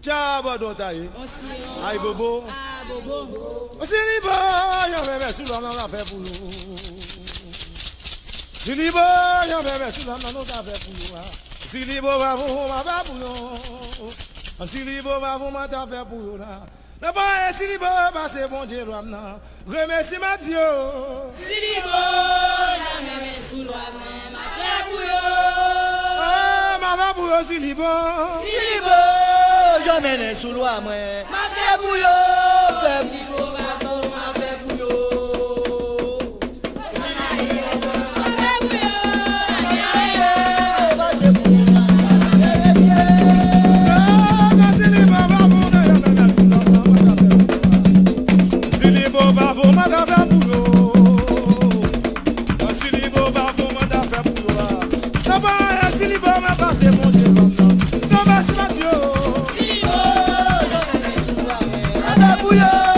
Jabo don't I? Aïe bobo. Ah bobo. Silibo, yo bébé sur la fait pour nous. Silibo, yo bébé sur la fait pour nous. Silibo va vous ma fait pour nous. Silibo va vous ma fait pour nous. Le boy Silibo va c'est bon Dieu ramna. Remercie ma Dieu. Silibo, la même sous la main, ma fait pour nous. Ah, ma va pour nous Silibo. Silibo, je mène sous la main, ma fait pour nous. Silibo va vous ma fait pour nous. Bouillon!